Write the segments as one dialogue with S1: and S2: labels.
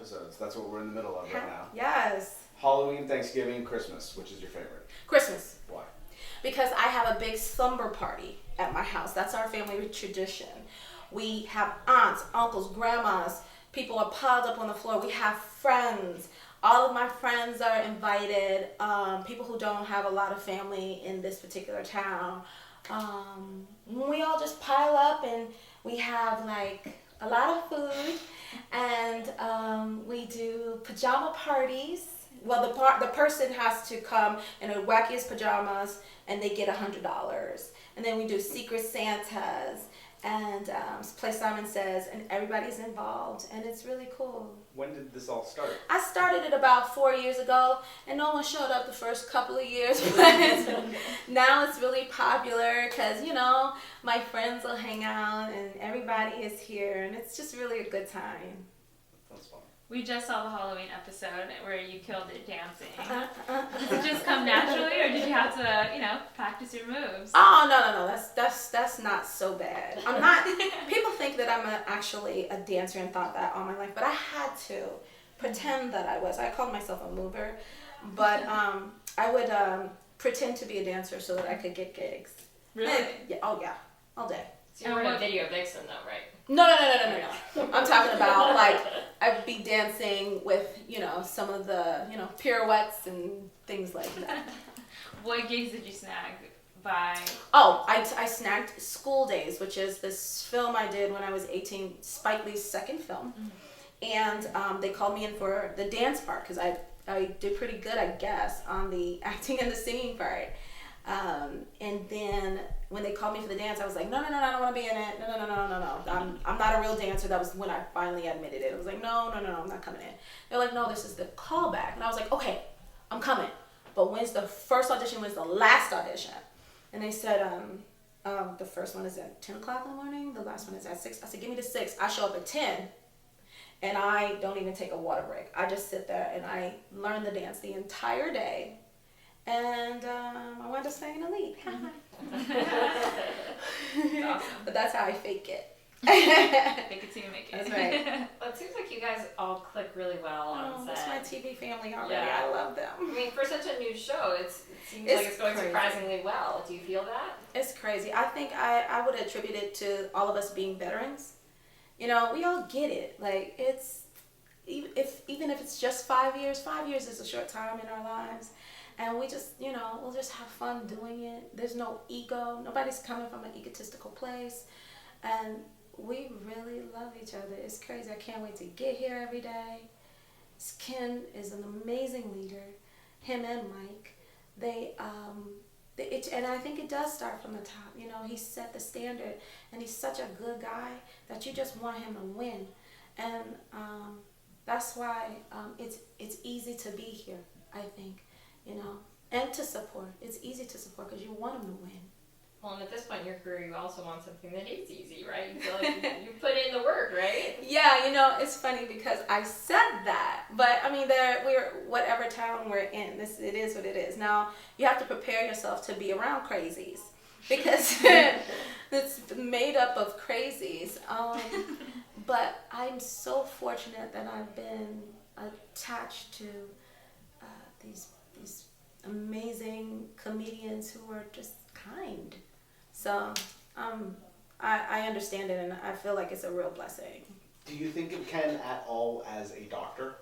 S1: episodes. That's what we're in the middle of right now.
S2: Yes.
S1: Halloween, Thanksgiving, Christmas. Which is your favorite?
S2: Christmas.
S1: Why?
S2: Because I have a big slumber party at my house. That's our family tradition. We have aunts, uncles, grandmas. People are piled up on the floor. We have friends. All of my friends are invited. People who don't have a lot of family in this particular town. We all just pile up and we have like a lot of food, and we do pajama parties. Well, the person has to come in the wackiest pajamas, and they get $100. And then we do secret Santas and play Simon Says, and everybody's involved, and it's really cool.
S1: When did this all start?
S2: I started it about 4 years ago, and no one showed up the first couple of years, but now it's really popular because, you know, my friends will hang out, and everybody is here, and it's just really a good time.
S1: That's fun.
S3: We just saw the Halloween episode where you killed it dancing. Did it just come naturally, or did you have to, you know, practice your moves?
S2: Oh, no. That's not so bad. I'm not. People think that I'm actually a dancer and thought that all my life, but I had to pretend that I was. I called myself a mover, but I would pretend to be a dancer so that I could get gigs.
S3: Really?
S2: And, yeah. Oh yeah. All day.
S4: So you weren't a video vixen though, right?
S2: No. I'm talking about like I'd be dancing with, you know, some of the, you know, pirouettes and things like that.
S3: What gigs did you snag by?
S2: Oh, I snagged School Days, which is this film I did when I was 18, Spike Lee's second film. Mm-hmm. And they called me in for the dance part because I did pretty good, I guess, on the acting and the singing part. And then when they called me for the dance, I was like, no, I don't want to be in it. No. I'm not a real dancer. That was when I finally admitted it. I was like, no, I'm not coming in. They're like, no, this is the callback. And I was like, okay, I'm coming. But when's the first audition? When's the last audition? And they said, the first one is at 10 o'clock in the morning. The last one is at 6. I said, give me the 6. I show up at 10. And I don't even take a water break. I just sit there and I learn the dance the entire day. And I wound up staying in the lead.
S3: Awesome.
S2: But that's how I fake it.
S3: Fake it till you make it.
S2: That's right.
S4: Well, it seems like you guys all click really well on set.
S2: That's my TV family already.
S4: Yeah.
S2: I love them.
S4: I mean, for such a new show, it seems
S2: It's
S4: like it's going
S2: crazy.
S4: surprisingly well. Do you feel that?
S2: It's crazy. I think I would attribute it to all of us being veterans. You know, we all get it. Like, it's, even if it's just 5 years, 5 years is a short time in our lives. And we just, you know, we'll just have fun doing it. There's no ego. Nobody's coming from an egotistical place. And we really love each other. It's crazy. I can't wait to get here every day. Ken is an amazing leader. Him and Mike. And I think it does start from the top. You know, he set the standard. And he's such a good guy that you just want him to win. And that's why it's easy to be here, I think. You know, and to support. It's easy to support because you want them to win.
S4: Well, and at this point in your career, you also want something that is easy, right? You feel like you put in the work, right?
S2: Yeah, you know, it's funny because I said that, but I mean, we're whatever town we're in. It is what it is. Now you have to prepare yourself to be around crazies because it's made up of crazies. But I'm so fortunate that I've been attached to these amazing comedians who are just kind. So I understand it, and I feel like it's a real blessing.
S1: Do you think of Ken at all as a doctor?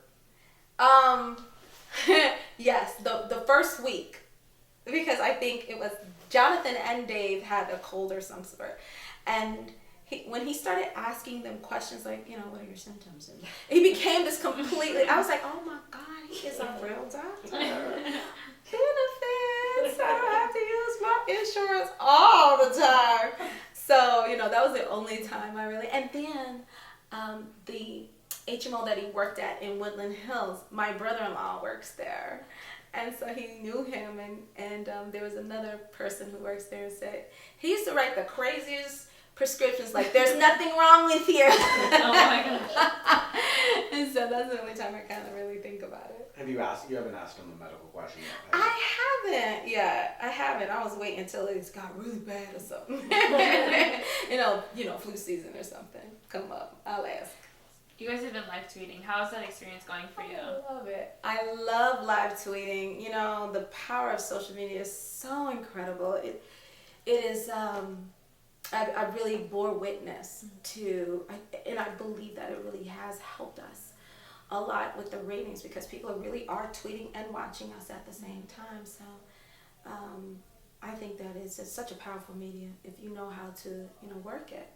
S2: Yes, the first week, because I think it was Jonathan and Dave had a cold or some sort, and when he started asking them questions like, you know, what are your symptoms? And he became this completely, I was like, oh my God, he is a real doctor. Benefits, I don't have to use my insurance all the time. So, you know, that was the only time I really, and then the HMO that he worked at in Woodland Hills, my brother-in-law works there. And so he knew him, and there was another person who works there and said, he used to write the craziest prescriptions, like, there's nothing wrong with you.
S3: Oh my gosh.
S2: And so that's the only time I kind of really think about it.
S1: You haven't asked him a medical question yet, have you?
S2: I haven't. I was waiting until it got really bad or something. you know, flu season or something come up. I'll ask.
S3: You guys have been live tweeting. How is that experience going for you?
S4: I love it.
S2: I love live tweeting. You know, the power of social media is so incredible. It is. I really bore witness to, and I believe that it really has helped us a lot with the ratings because people really are tweeting and watching us at the same time. So I think that is just such a powerful medium if you know how to, work it.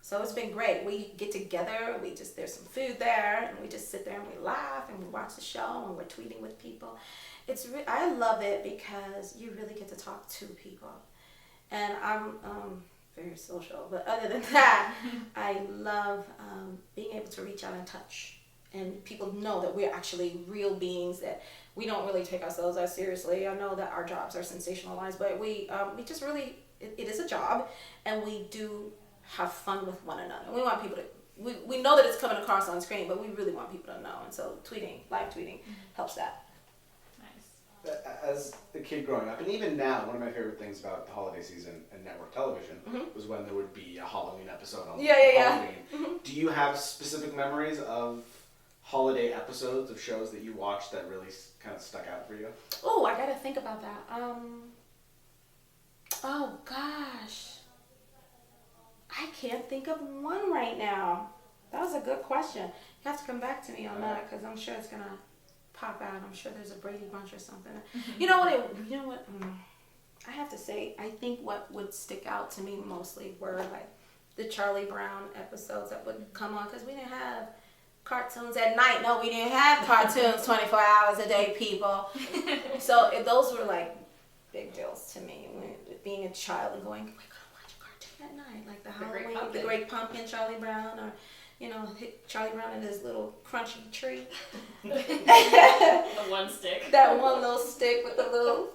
S2: So it's been great. We get together, there's some food there, and we just sit there and we laugh and we watch the show and we're tweeting with people. I love it because you really get to talk to people. And I'm very social, but other than that, I love being able to reach out and touch. And people know that we're actually real beings, that we don't really take ourselves as seriously. I know that our jobs are sensationalized, but we just really, it is a job, and we do have fun with one another. We want people to, we know that it's coming across on screen, but we really want people to know. And so live tweeting helps that.
S3: Nice.
S1: As a kid growing up, and even now, one of my favorite things about the holiday season and network television was when there would be a Halloween episode on Halloween.
S2: Mm-hmm.
S1: Do you have specific memories of holiday episodes of shows that you watched that really kind of stuck out for you?
S2: Oh, I gotta think about that. Oh gosh, I can't think of one right now. That was a good question. You have to come back to me on that because I'm sure it's gonna pop out. I'm sure there's a Brady Bunch or something. You know what? I have to say, I think what would stick out to me mostly were like the Charlie Brown episodes that would come on because we didn't have cartoons at night. No, we didn't have cartoons 24 hours a day, people. So those were like big deals to me. Being a child and going, we're gonna watch a cartoon at night, like the Great Pumpkin, Charlie Brown, or Charlie Brown and his little crunchy tree.
S4: The one stick.
S2: That one little stick with the little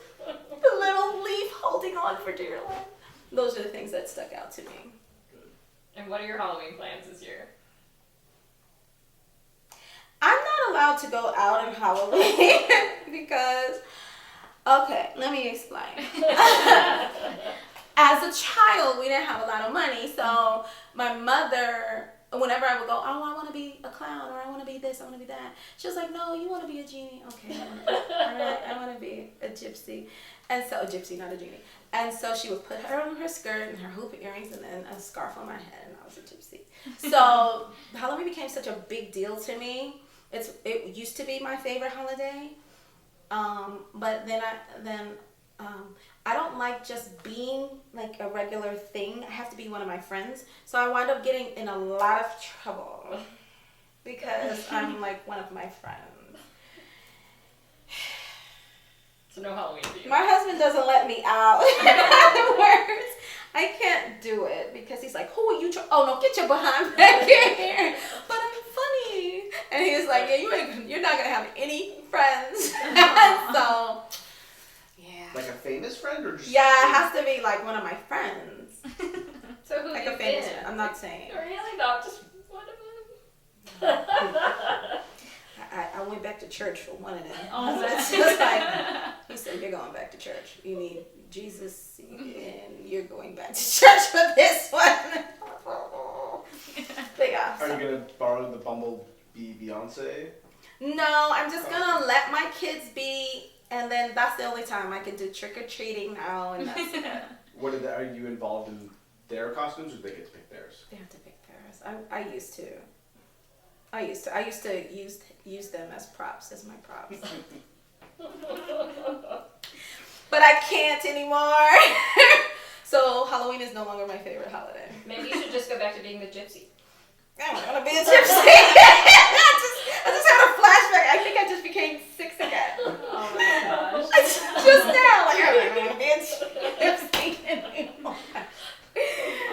S2: leaf holding on for dear life. Those are the things that stuck out to me.
S4: And what are your Halloween plans this year?
S2: I'm not allowed to go out on Halloween because, okay, let me explain. As a child, we didn't have a lot of money, so my mother, whenever I would go, oh, I want to be a clown, or I want to be this, I want to be that, she was like, no, you want to be a genie? Okay, all right, I want to be a gypsy. And so, a gypsy, not a genie. And so she would put her on her skirt and her hoop earrings and then a scarf on my head, and I was a gypsy. So Halloween became such a big deal to me. It used to be my favorite holiday, but then I don't like just being like a regular thing. I have to be one of my friends. So I wound up getting in a lot of trouble because I'm like one of my friends.
S4: So no Halloween for you.
S2: My husband doesn't let me out. In other words, I can't do it because he's like, who are you? Oh no, get your behind back here. But I'm funny. And he's like, yeah, you're not gonna have any friends. So, yeah.
S1: Like a famous friend or just?
S2: Yeah, it has to be like one of my friends.
S4: So who
S2: Like
S4: you
S2: a famous
S4: been?
S2: friend. I'm not saying.
S4: Really? Not just one of them?
S2: I went back to church for one of them.
S3: Oh,
S2: It's just like, he said, you're going back to church. You need Jesus and you're going back to church for this one. But yeah.
S1: Are you gonna borrow the Bumblebee Beyonce?
S2: No, I'm just gonna let my kids be, and then that's the only time I can do trick or treating now, and that's it.
S1: Are you involved in their costumes, or do they get to pick theirs?
S2: They have to pick theirs. I used to. I used to use them as props, as my props. But I can't anymore. So Halloween is no longer my favorite holiday.
S4: Maybe you should just go back to being the gypsy.
S2: I don't want to be a gypsy. I just had a flashback. I think I just became 6 again.
S3: Oh my gosh.
S2: Just now, like I don't want to be a gypsy anymore.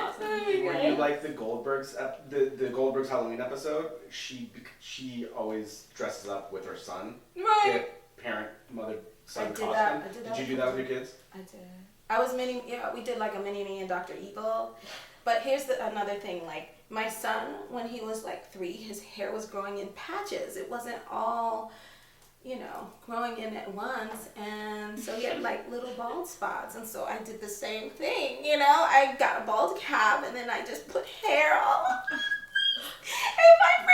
S3: Awesome.
S1: Were you like the Goldbergs? The Goldbergs Halloween episode? She always dresses up with her son.
S2: Right.
S1: The parent, mother, son
S2: I did
S1: costume.
S2: that. I did that.
S1: Did you do that with your kids?
S2: I did. We did like a mini-me and Dr. Evil. But here's another thing, like my son, when he was like 3, his hair was growing in patches. It wasn't all, growing in at once. And so he had like little bald spots. And so I did the same thing, I got a bald cap and then I just put hair all over. And my